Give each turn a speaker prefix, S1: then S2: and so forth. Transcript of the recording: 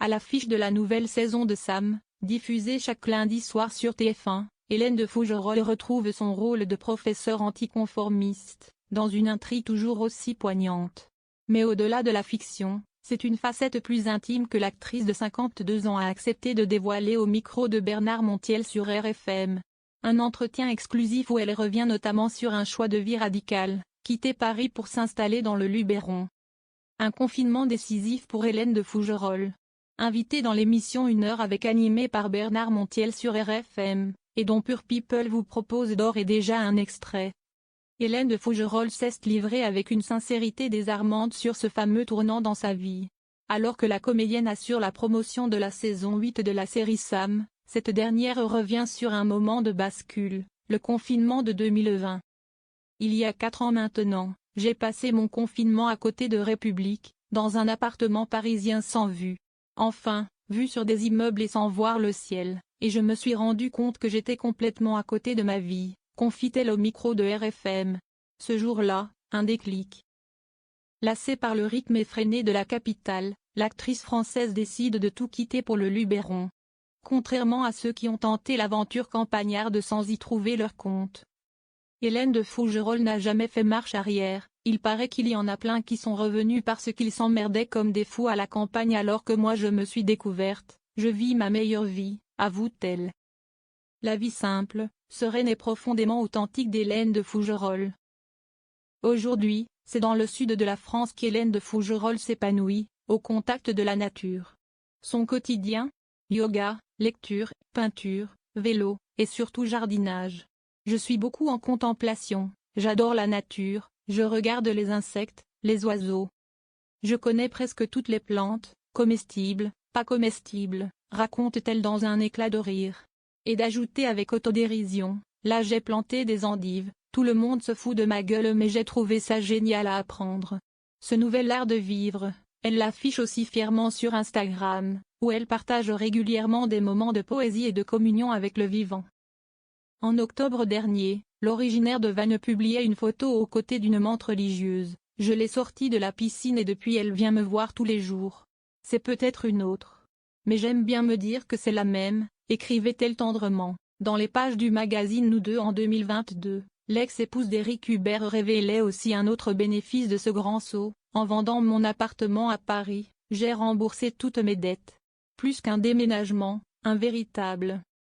S1: À l'affiche de la nouvelle saison de Sam, diffusée chaque lundi soir sur TF1, Hélène de Fougerolles retrouve son rôle de professeure anticonformiste, dans une intrigue toujours aussi poignante. Mais au-delà de la fiction, c'est une facette plus intime que l'actrice de 52 ans a accepté de dévoiler au micro de Bernard Montiel sur RFM. Un entretien exclusif où elle revient notamment sur un choix de vie radical, quitter Paris pour s'installer dans le Luberon. Un confinement décisif pour Hélène de Fougerolles. Invitée dans l'émission 1 heure avec animée par Bernard Montiel sur RFM, et dont Pure People vous propose d'ores et déjà un extrait. Hélène de Fougerolles s'est livrée avec une sincérité désarmante sur ce fameux tournant dans sa vie. Alors que la comédienne assure la promotion de la saison 8 de la série Sam, cette dernière revient sur un moment de bascule, le confinement de 2020. Il y a 4 ans maintenant, j'ai passé mon confinement à côté de République, dans un appartement parisien sans vue. Enfin, vue sur des immeubles et sans voir le ciel, et je me suis rendu compte que j'étais complètement à côté de ma vie, confie-t-elle au micro de RFM. Ce jour-là, un déclic. Lassée par le rythme effréné de la capitale, l'actrice française décide de tout quitter pour le Luberon. Contrairement à ceux qui ont tenté l'aventure campagnarde sans y trouver leur compte, Hélène de Fougerolles n'a jamais fait marche arrière. Il paraît qu'il y en a plein qui sont revenus parce qu'ils s'emmerdaient comme des fous à la campagne alors que moi je me suis découverte, je vis ma meilleure vie, avoue-t-elle. La vie simple, sereine et profondément authentique d'Hélène de Fougerolles. Aujourd'hui, c'est dans le sud de la France qu'Hélène de Fougerolles s'épanouit, au contact de la nature. Son quotidien ? Yoga, lecture, peinture, vélo, et surtout jardinage. Je suis beaucoup en contemplation, j'adore la nature, je regarde les insectes, les oiseaux. Je connais presque toutes les plantes, comestibles, pas comestibles, raconte-t-elle dans un éclat de rire. Et d'ajouter avec autodérision, là j'ai planté des endives, tout le monde se fout de ma gueule mais j'ai trouvé ça génial à apprendre. Ce nouvel art de vivre, elle l'affiche aussi fièrement sur Instagram, où elle partage régulièrement des moments de poésie et de communion avec le vivant. En octobre dernier, l'originaire de Vannes publiait une photo aux côtés d'une menthe religieuse. Je l'ai sortie de la piscine et depuis elle vient me voir tous les jours. C'est peut-être une autre. Mais j'aime bien me dire que c'est la même, écrivait-elle tendrement. Dans les pages du magazine Nous deux en 2022, l'ex-épouse d'Éric Hubert révélait aussi un autre bénéfice de ce grand saut. En vendant mon appartement à Paris, j'ai remboursé toutes mes dettes. Plus qu'un déménagement, un véritable